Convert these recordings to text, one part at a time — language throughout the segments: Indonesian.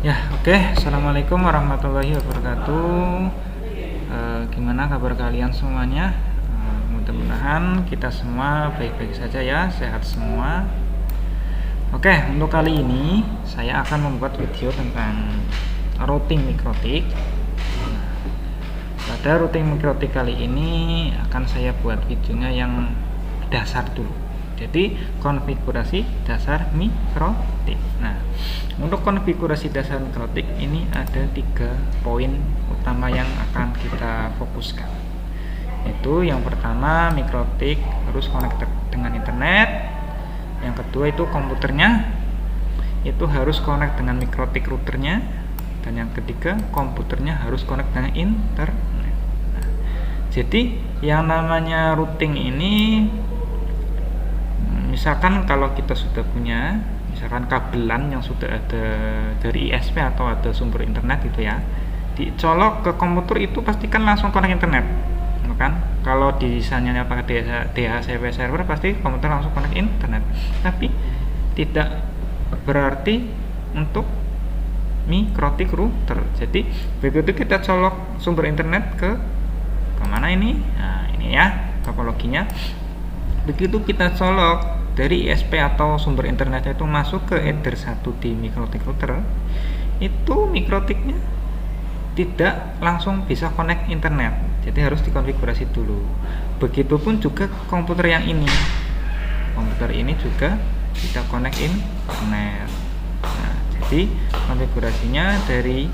Ya, oke. Assalamualaikum warahmatullahi wabarakatuh. Gimana kabar kalian semuanya? Mudah-mudahan kita semua baik-baik saja ya, sehat semua. Oke, untuk kali ini saya akan membuat video tentang routing mikrotik. Pada routing mikrotik kali ini akan saya buat videonya yang dasar dulu. Jadi konfigurasi dasar mikrotik. Nah, untuk konfigurasi dasar mikrotik ini ada 3 poin utama yang akan kita fokuskan. Itu yang pertama, mikrotik harus connected dengan internet. Yang kedua itu komputernya itu harus connect dengan mikrotik routernya. Dan yang ketiga, komputernya harus connect dengan internet. Nah, jadi yang namanya routing ini, misalkan kalau kita sudah punya misalkan kabelan yang sudah ada dari ISP atau ada sumber internet gitu ya, dicolok ke komputer itu pastikan langsung connect internet, kan? Kalau misalnya pakai DHCP server pasti komputer langsung connect internet, tapi tidak berarti untuk mikrotik router. Jadi begitu kita colok sumber internet ke mana ini? Nah, ini ya topologinya. Begitu kita colok dari ISP atau sumber internet itu masuk ke header 1 di mikrotik router, itu mikrotiknya tidak langsung bisa connect internet, jadi harus dikonfigurasi dulu. Begitupun juga komputer yang ini, komputer ini juga tidak connect internet. Nah, jadi konfigurasinya dari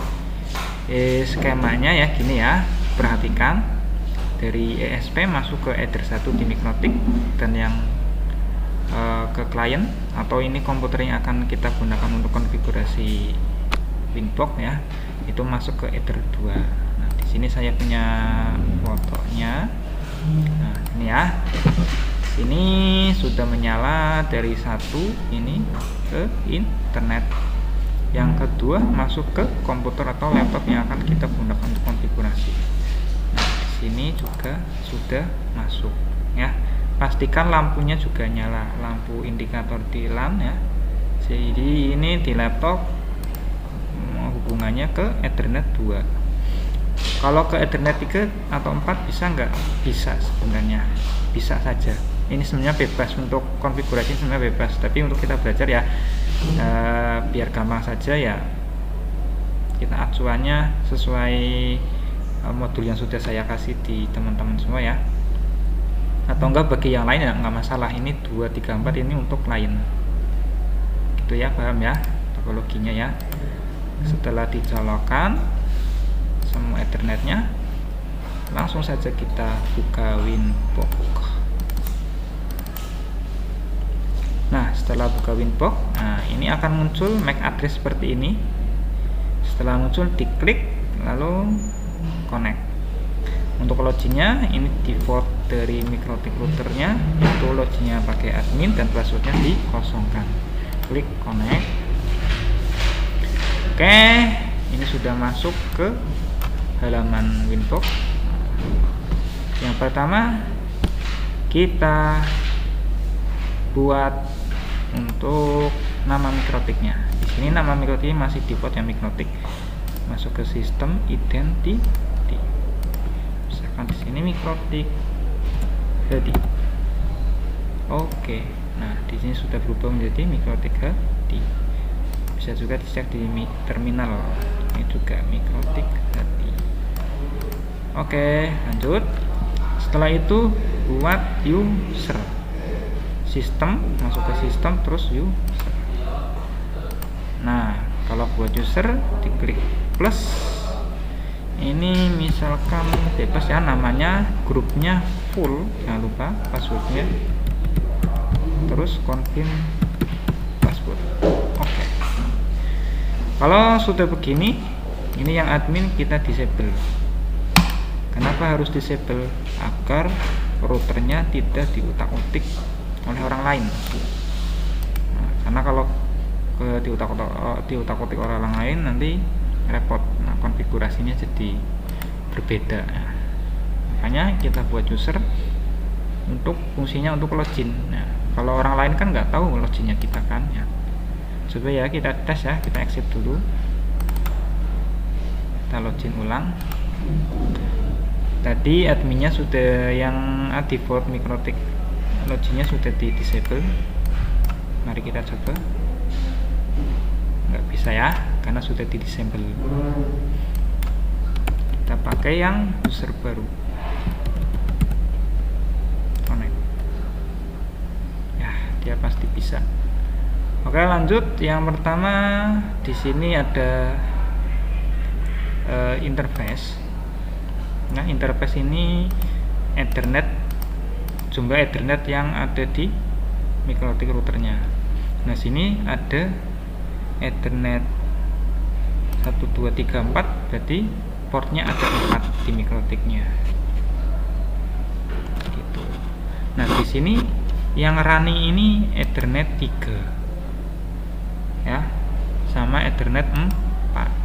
skemanya ya gini ya, perhatikan. Dari ESP masuk ke header 1 di mikrotik, dan yang ke klien atau ini komputer yang akan kita gunakan untuk konfigurasi Winbox ya, itu masuk ke header 2. Nah, di sini saya punya fotonya. Nah, ini ya. Sini sudah menyala dari 1 ini ke internet. Yang kedua masuk ke komputer atau laptop yang akan kita gunakan untuk konfigurasi. Nah, di sini juga sudah masuk ya. Pastikan lampunya juga nyala, lampu indikator di LAN ya. Jadi ini di laptop hubungannya ke Ethernet 2. Kalau ke Ethernet 3 atau 4 bisa nggak? Bisa sebenarnya, bisa saja. Ini sebenarnya bebas, untuk konfigurasi sebenarnya bebas, tapi untuk kita belajar ya biar gampang saja ya, kita acuannya sesuai modul yang sudah saya kasih di teman-teman semua ya. Atau enggak bagi yang lain ya enggak masalah, ini 2, 3, 4 ini untuk lain gitu ya, paham ya topologinya ya. Setelah dicolokkan semua ethernetnya, langsung saja kita buka Winbox. Nah, setelah buka Winbox, nah ini akan muncul MAC address seperti ini. Setelah muncul diklik lalu connect. Untuk loginnya ini default dari mikrotik routernya, itu loginnya pakai admin dan passwordnya dikosongkan. Klik connect. Oke, ini sudah masuk ke halaman Winbox. Yang pertama kita buat untuk nama mikrotiknya. Di sini nama mikrotiknya masih default yang mikrotik. Masuk ke sistem identity. Misalkan di sini mikrotik HD. Oke. Nah, di sini sudah berubah menjadi mikrotik HD. Bisa juga dicek di terminal. Ini juga mikrotik HD. Oke, lanjut. Setelah itu buat user. Sistem, masuk ke sistem terus user. Nah, kalau buat user diklik plus. Ini misalkan bebas ya, namanya grupnya full, jangan lupa passwordnya, terus confirm password. Oke. Kalau sudah begini, ini yang admin kita disable. Kenapa harus disable? Agar routernya tidak diutak-utik oleh orang lain. Nah, karena kalau diutak-utik oleh orang lain nanti repot. Nah, konfigurasinya jadi berbeda. Nah, makanya kita buat user untuk fungsinya untuk login. Nah, kalau orang lain kan nggak tahu loginnya kita kan ya. Coba ya kita tes ya, kita exit dulu. Kita login ulang. Tadi adminnya sudah yang default MikroTik loginnya sudah di disable. Mari kita coba. Nggak bisa ya, karena sudah di disable. Kita pakai yang user baru. Connect. Ya, dia pasti bisa. Oke, lanjut. Yang pertama di sini ada interface. Nah, interface ini Ethernet, jumlah Ethernet yang ada di MikroTik routernya. Nah, sini ada Ethernet 1 2 3 4, berarti portnya ada 4 di MikroTiknya. Gitu. Nah, di sini yang running ini Ethernet 3. Ya, sama Ethernet 4.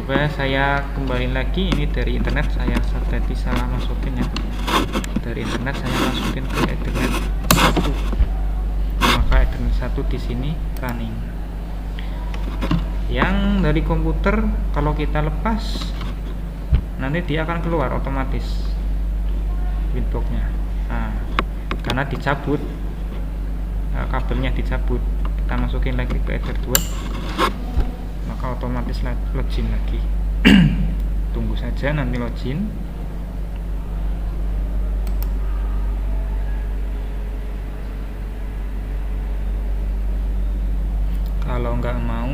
Coba saya kembali lagi, ini dari internet, saya tadi salah masukin ya. Dari internet saya masukin ke Ethernet 1. Maka Ethernet 1 di sini running. Yang dari komputer kalau kita lepas nanti dia akan keluar otomatis winboxnya. Nah, karena dicabut, kabelnya dicabut. Kita masukin lagi ke Ether 2, maka otomatis login lagi. Tunggu saja nanti login. Kalau nggak mau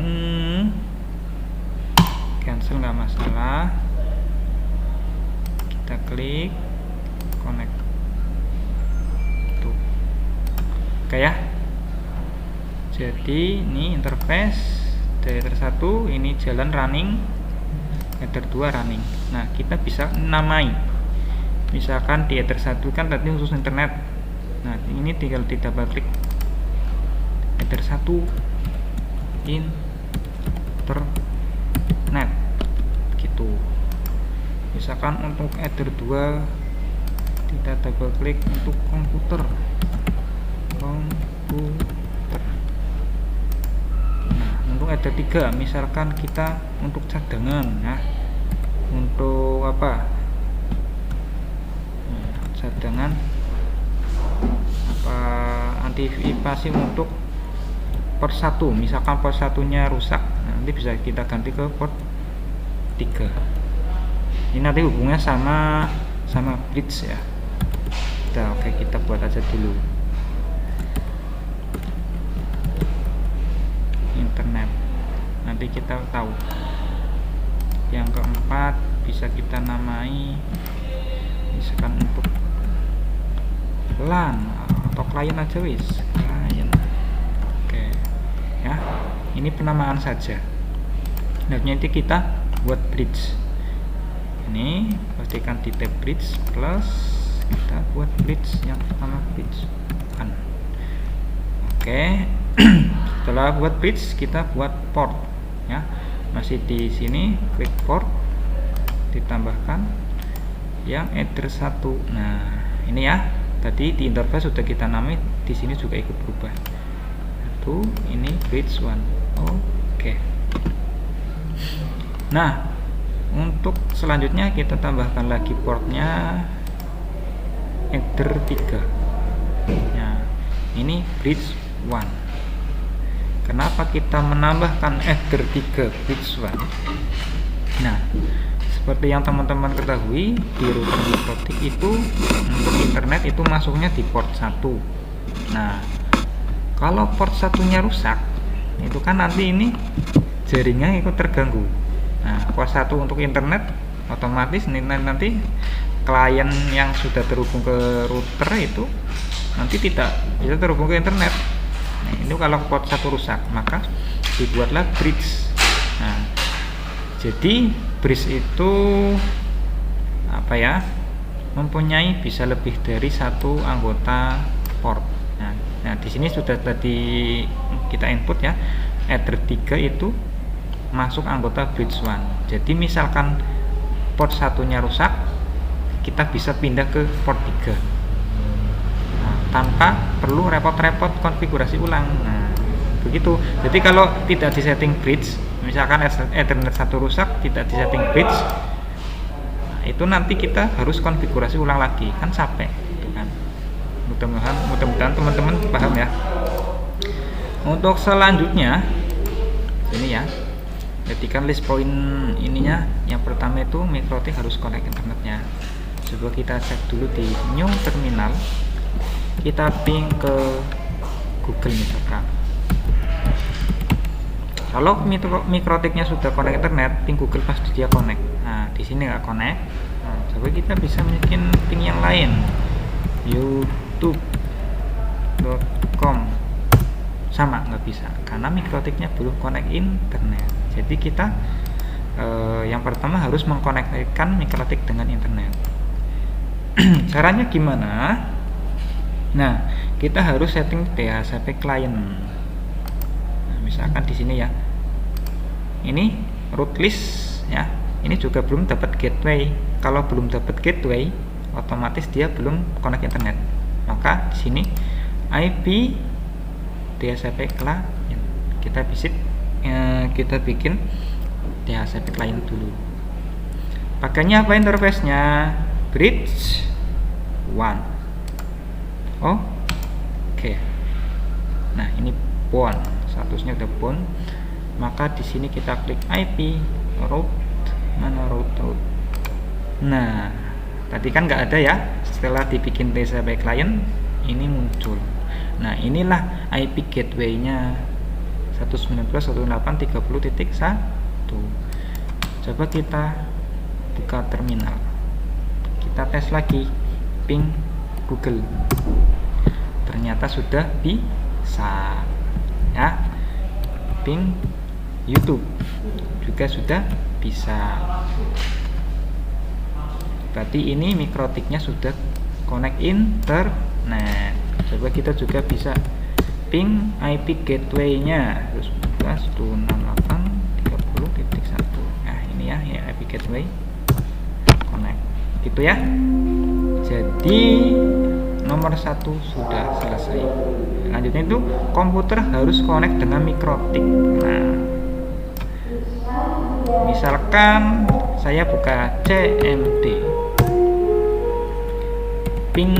cancel nggak masalah, kita klik connect. Tuh, oke ya. Jadi ini interface dari Ether 1, ini jalan running, Ether 2 running. Nah, kita bisa namai. Misalkan di Ether 1 kan tadi khusus internet. Nah, ini tinggal di double klik Ether 1 internet gitu. Misalkan untuk Ether 2 kita double klik untuk komputer. Untuk Ether 3 misalkan kita untuk cadangan ya, untuk apa, cadangan apa, antisipasi untuk port 1, misalkan port 1-nya rusak, nanti bisa kita ganti ke port 3. Ini nanti hubungannya sama bridge ya. Nah, oke, kita buat aja dulu internet, nanti kita tahu. Yang keempat bisa kita namai misalkan untuk LAN atau klien aja wis, klien. Oke ya, ini penamaan saja. Nanti kita buat bridge. Ini pastikan di tab bridge plus, kita buat bridge yang pertama, bridge kan. Oke. Setelah buat bridge, kita buat port ya. Masih di sini klik port, ditambahkan yang Ether 1. Nah, ini ya. Tadi di interface sudah kita namai, di sini juga ikut berubah. Itu ini bridge 1. Oke. Nah, untuk selanjutnya kita tambahkan lagi portnya Ether 3. Nah, ini bridge 1. Kenapa kita menambahkan Ether 3 bridge 1? Nah, seperti yang teman-teman ketahui, di router MikroTik itu untuk internet itu masuknya di port 1. Nah, kalau port satunya rusak, itu kan nanti ini jaringan ikut terganggu. Nah, port 1 untuk internet otomatis nanti klien yang sudah terhubung ke router itu nanti tidak bisa terhubung ke internet. Nah, itu kalau port 1 rusak, maka dibuatlah bridge. Nah, jadi bridge itu apa ya, mempunyai bisa lebih dari satu anggota port. Nah, di sini sudah tadi kita input ya, Ether 3 itu masuk anggota bridge 1. Jadi misalkan port satunya rusak, kita bisa pindah ke port 3 tanpa perlu repot-repot konfigurasi ulang. Nah, begitu. Jadi kalau tidak disetting bridge, misalkan Ethernet 1 rusak, tidak disetting bridge, nah, itu nanti kita harus konfigurasi ulang lagi, kan capek gitu kan. Mudah-mudahan teman-teman paham ya. Untuk selanjutnya ini ya, jadi kan list point ininya yang pertama itu MikroTik harus connect internetnya. Coba kita cek dulu di new terminal, kita ping ke Google misalkan. Kalau MikroTiknya sudah connect internet, ping Google pasti dia connect. Nah, di sini nggak connect. Nah, coba kita bisa bikin ping yang lain, youtube.com, sama nggak bisa karena MikroTiknya belum connect internet. Jadi kita yang pertama harus mengkonektikan MikroTik dengan internet. Caranya gimana? Nah, kita harus setting DHCP client. Nah, misalkan di sini ya, ini root list ya, ini juga belum dapat gateway. Kalau belum dapat gateway, otomatis dia belum connect internet. Maka di sini IP DHCP client, kita bikin DHCP client dulu. Pakainya apa interface-nya? Bridge 1. Oke. Nah, ini bound, statusnya udah bound. Maka di sini kita klik IP route, mana route. Nah, tadi kan nggak ada ya. Setelah dibikin DHCP client, ini muncul. Nah, inilah IP gateway-nya 192.168.30.1. Coba kita buka terminal, kita tes lagi, ping Google, ternyata sudah bisa ya. Ping YouTube juga sudah bisa. Berarti ini MikroTiknya sudah connect internet. Coba kita juga bisa ping IP gateway-nya 192.168.30.1. Nah, ini ya IP gateway connect gitu ya. Jadi nomor 1 sudah selesai. Lanjutnya itu komputer harus connect dengan MikroTik. Nah, misalkan saya buka CMD, ping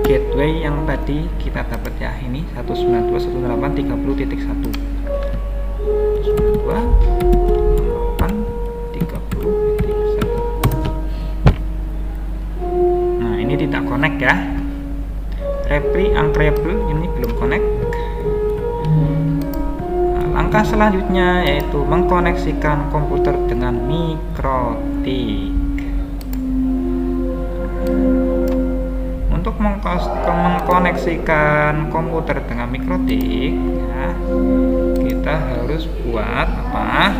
gateway yang tadi kita dapat ya, ini 192.168.30.1. 192.168.30.1. Nah, ini tidak connect ya. Reply uncreable, ini belum connect. Nah, langkah selanjutnya yaitu mengkoneksikan komputer dengan MikroTik. Untuk mengkoneksikan komputer dengan MikroTik ya, kita harus buat apa?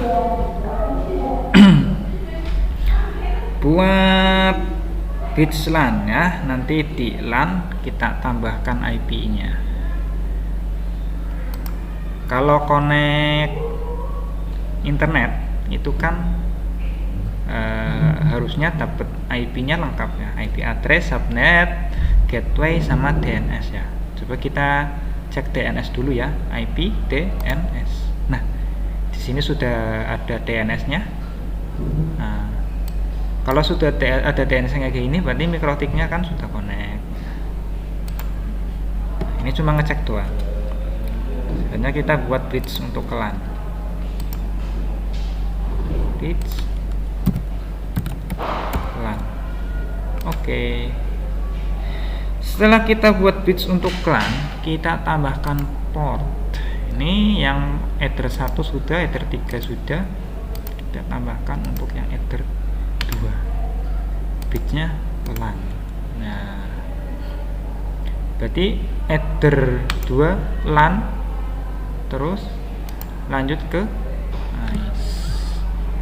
Buat bridge LAN ya. Nanti di LAN kita tambahkan IP-nya. Kalau connect internet itu kan harusnya dapat IP-nya lengkap ya, IP address, subnet, gateway sama DNS ya. Coba kita cek DNS dulu ya, IP DNS. Nah, di sini sudah ada DNS-nya. Nah, kalau sudah ada DNS kayak gini, berarti MikroTik-nya kan sudah connect. Nah, ini cuma ngecek doang. Sebenarnya kita buat bridge untuk LAN. Bridge LAN. Oke. Setelah kita buat bridge untuk LAN, kita tambahkan port. Ini yang Ether 1 sudah, Ether 3 sudah. Kita tambahkan untuk yang Ether 2. Bridge-nya LAN. Nah, berarti Ether 2 LAN, terus lanjut ke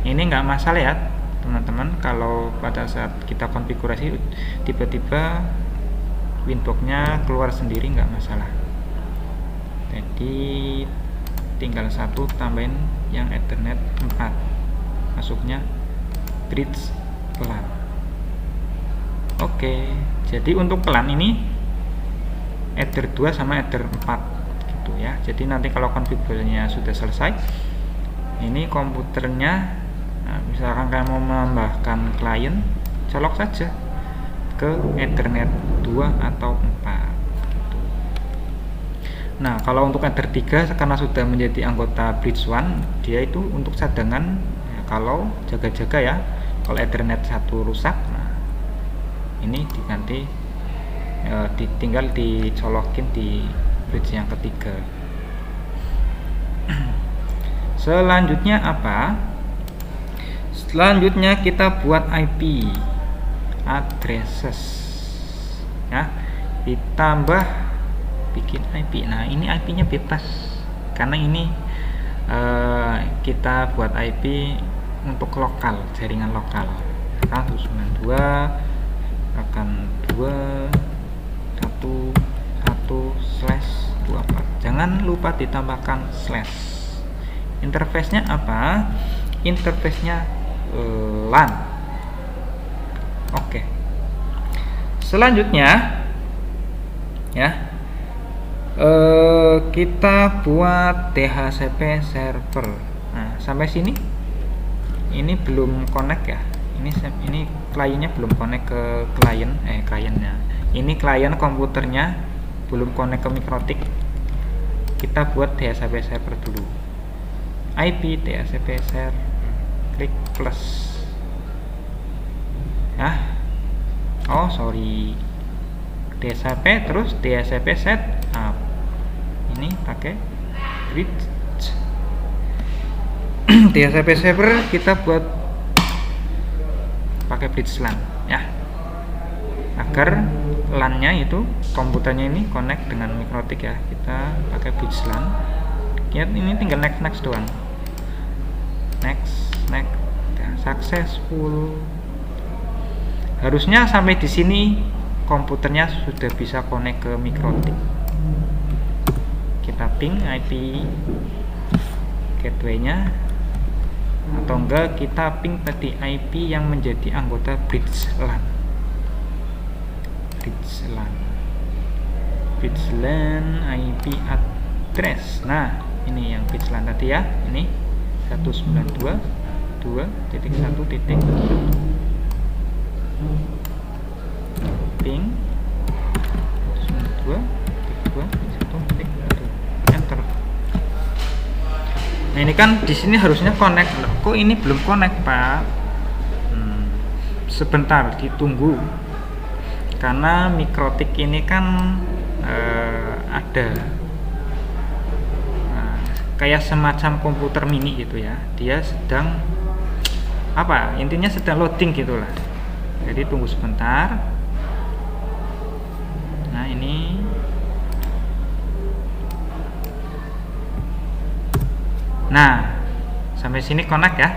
ini nggak masalah ya teman-teman. Kalau pada saat kita konfigurasi tiba-tiba Winbox-nya keluar sendiri, nggak masalah. Jadi tinggal satu tambahin yang Ethernet 4, masuknya bridge LAN. Oke, jadi untuk LAN ini Ether 2 sama Ether 4 gitu gitu ya. Jadi nanti kalau konfigurasinya sudah selesai, ini komputernya, nah, misalkan kalian mau menambahkan klien, colok saja ke Ethernet 2 atau 4 gitu. Nah, kalau untuk Ether 3 karena sudah menjadi anggota Bridge One, dia itu untuk cadangan ya, kalau jaga-jaga ya. Kalau Ethernet 1 rusak, nah ini diganti, tinggal dicolokin di bridge yang ketiga. Selanjutnya apa? Selanjutnya kita buat IP addresses ya, ditambah bikin IP. Nah, ini IP-nya bebas karena ini kita buat IP untuk lokal, jaringan lokal 192.168. Jangan lupa ditambahkan slash. Interface-nya apa? Interface-nya LAN. Oke. Selanjutnya ya, kita buat DHCP server. Nah, sampai sini ini belum connect ya. Ini kliennya belum connect ke kliennya. Ini klien komputernya belum connect ke Mikrotik. Kita buat DHCP server dulu. IP DHCP server, klik plus ya. Oh sorry, DHCP terus DHCP setup. Ini pakai bridge. DHCP server kita buat pakai bridge LAN ya, agar LAN-nya itu komputernya ini connect dengan Mikrotik ya. Kita pakai bridge LAN. Lihat ini tinggal next doang. Next, nah, successful. Harusnya sampai di sini komputernya sudah bisa connect ke Mikrotik. Kita ping IP gateway-nya, atau enggak kita ping tadi IP yang menjadi anggota bridge LAN. Bridge LAN IP address. Nah, ini yang bridge LAN tadi ya. Ini 192.1.1 ping 192.1.1 enter. Nah, ini kan di sini harusnya connect. Kok ini belum connect, Pak? Sebentar, ditunggu. Karena Mikrotik ini kan ada kayak semacam komputer mini gitu ya. Dia sedang apa? Intinya sedang loading gitulah. Jadi tunggu sebentar. Nah, ini sampai sini connect ya.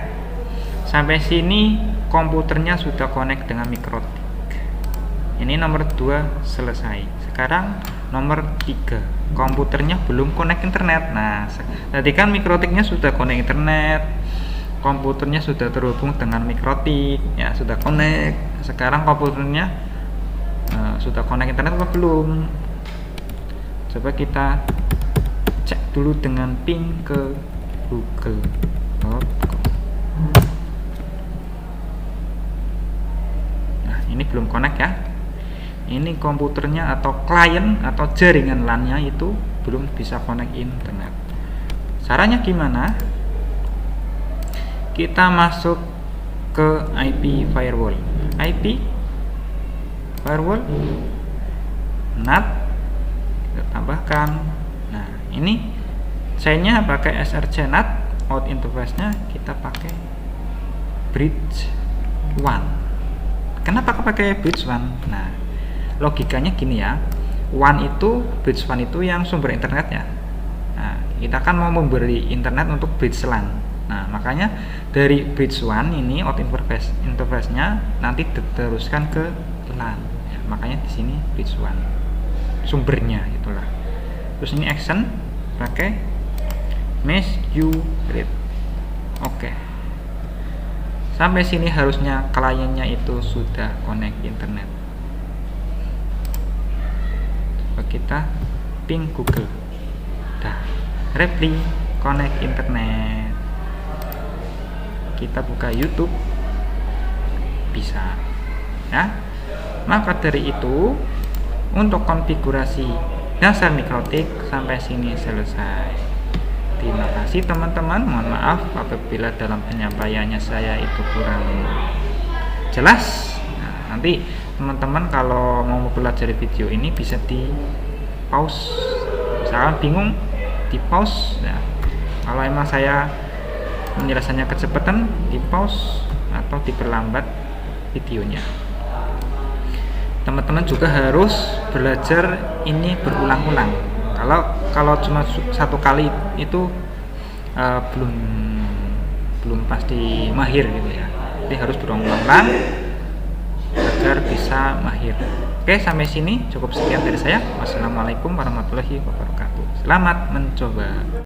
Sampai sini komputernya sudah connect dengan Mikrotik. Ini nomor 2 selesai. Sekarang nomor 3, komputernya belum connect internet. Nah, tadi kan Mikrotiknya sudah connect internet, komputernya sudah terhubung dengan Mikrotik ya, sudah connect. Sekarang komputernya sudah connect internet atau belum? Coba kita cek dulu dengan ping ke google.com. Nah, ini belum connect ya. Ini komputernya atau klien atau jaringan LAN-nya itu belum bisa connect internet. Caranya gimana? Kita masuk ke IP firewall. IP firewall NAT kita tambahkan. Nah, ini chainnya pakai SRC NAT, out interface-nya kita pakai bridge one. Kenapa pakai bridge one? Nah, logikanya gini ya, bridge one itu yang sumber internetnya. Nah, kita kan mau memberi internet untuk bridge LAN. Nah, makanya dari bridge one ini out interface-nya nanti diteruskan ke LAN. Ya, makanya di sini bridge one sumbernya itulah. Terus ini action pakai mesh read. Oke. Sampai sini harusnya kliennya itu sudah connect internet. Kita ping Google. Reply connect internet, kita buka YouTube bisa ya. Maka dari itu untuk konfigurasi dasar mikrotik sampai sini selesai. Terima kasih teman-teman, mohon maaf apabila dalam penyampaiannya saya itu kurang jelas. Nah, nanti teman-teman kalau mau mempelajari video ini bisa di pause, misalkan bingung di pause ya. Kalau emang saya penjelasannya kecepatan di pause atau diperlambat videonya. Teman-teman juga harus belajar ini berulang-ulang. Kalau cuma satu kali itu belum pasti mahir gitu ya. Jadi harus berulang-ulang agar bisa mahir. Oke, sampai sini cukup sekian dari saya. Wassalamualaikum warahmatullahi wabarakatuh. Selamat mencoba.